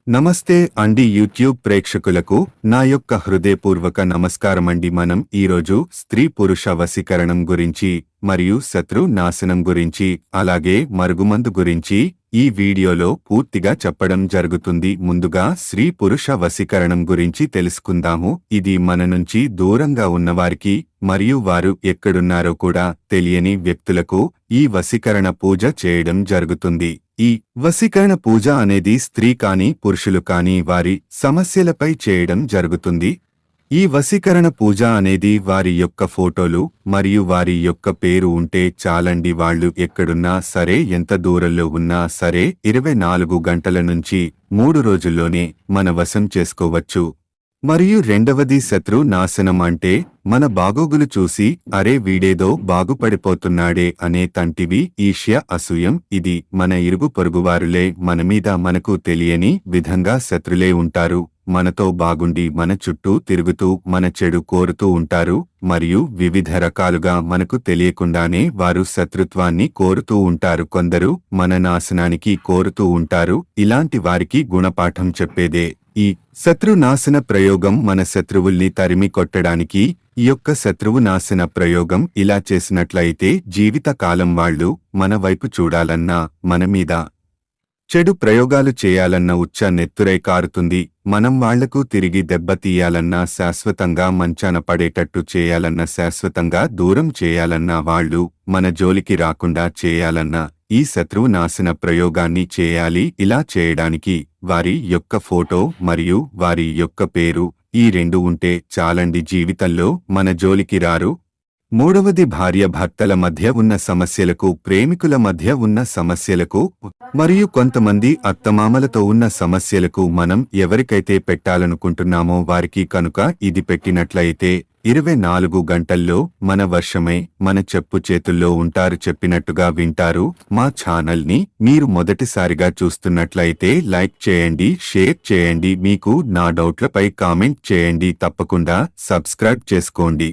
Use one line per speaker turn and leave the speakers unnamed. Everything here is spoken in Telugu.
నమస్తే అండి యూట్యూబ్ ప్రేక్షకులకు నా యొక్క హృదయపూర్వక నమస్కారమండి. మనం ఈరోజు స్త్రీ పురుష వశీకరణం గురించి మరియు శత్రు నాశనం గురించి అలాగే మరుగుమందు గురించి ఈ వీడియోలో పూర్తిగా చెప్పడం జరుగుతుంది. ముందుగా స్త్రీ పురుష వశీకరణం గురించి తెలుసుకుందాము. ఇది మన నుంచి దూరంగా ఉన్నవారికి మరియు వారు ఎక్కడున్నారో కూడా తెలియని వ్యక్తులకు ఈ వశీకరణ పూజ చేయడం జరుగుతుంది. ఈ వశీకరణ పూజ అనేది స్త్రీ కాని పురుషులు కాని వారి సమస్యలపై చేయడం జరుగుతుంది. ఈ వశీకరణ పూజ అనేది వారి యొక్క ఫోటోలు మరియు వారి యొక్క పేరు ఉంటే చాలండి. వాళ్ళు ఎక్కడున్నా సరే, ఎంత దూరంలో ఉన్నా సరే 24 గంటల నుంచి 3 రోజుల్లోనే మన వశం చేసుకోవచ్చు. మరియు రెండవది శత్రు నాశనం. అంటే మన బాగోగులు చూసి అరే వీడేదో బాగుపడిపోతున్నాడే అనే తంటివి ఈర్ష్య, అసూయం. ఇది మన ఇరుగు పొరుగువారులే. మనమీద మనకు తెలియని విధంగా శత్రులే ఉంటారు. మనతో బాగుండి మన చుట్టూ తిరుగుతూ మన చెడు కోరుతూ ఉంటారు మరియు వివిధ రకాలుగా మనకు తెలియకుండానే వారు శత్రుత్వాన్ని కోరుతూ ఉంటారు. కొందరు మన నాశనానికి కోరుతూ ఉంటారు. ఇలాంటి వారికి గుణపాఠం చెప్పేదే ఈ శత్రు నాశన ప్రయోగం. మన శత్రువుల్ని తరిమి కొట్టడానికి ఈ యొక్క శత్రువు నాశన ప్రయోగం ఇలా చేసినట్లయితే జీవితకాలం వాళ్ళు మన వైపు చూడాలన్నా, మన మీద చెడు ప్రయోగాలు చేయాలన్న ఉచ్చ నెత్తురై కారుతుంది. మనం వాళ్లకు తిరిగి దెబ్బతీయాలన్నా, శాశ్వతంగా మంచాన పడేటట్టు చేయాలన్నా, శాశ్వతంగా దూరం చేయాలన్నా, వాళ్ళు మన జోలికి రాకుండా చేయాలన్నా ఈ శత్రువు నాశన ప్రయోగాన్ని చేయాలి. ఇలా చేయడానికి వారి యొక్క ఫోటో మరియు వారి యొక్క పేరు ఈ 2 ఉంటే చాలండి. జీవితంలో మన జోలికి రారు. మూడవది భార్యాభర్తల మధ్య ఉన్న సమస్యలకు, ప్రేమికుల మధ్య ఉన్న సమస్యలకు మరియు కొంతమంది అత్తమామలతో ఉన్న సమస్యలకు మనం ఎవరికైతే పెట్టాలనుకుంటున్నామో వారికి కనుక ఇది పెట్టినట్లయితే 24 గంటల్లో మన వర్షమై మన చెప్పు చేతుల్లో ఉంటారు. చెప్పినట్టుగా వింటారు. మా ఛానల్ని మీరు మొదటిసారిగా చూస్తున్నట్లయితే లైక్ చేయండి, షేర్ చేయండి. మీకు నా డౌట్లపై కామెంట్ చేయండి. తప్పకుండా సబ్స్క్రైబ్ చేసుకోండి.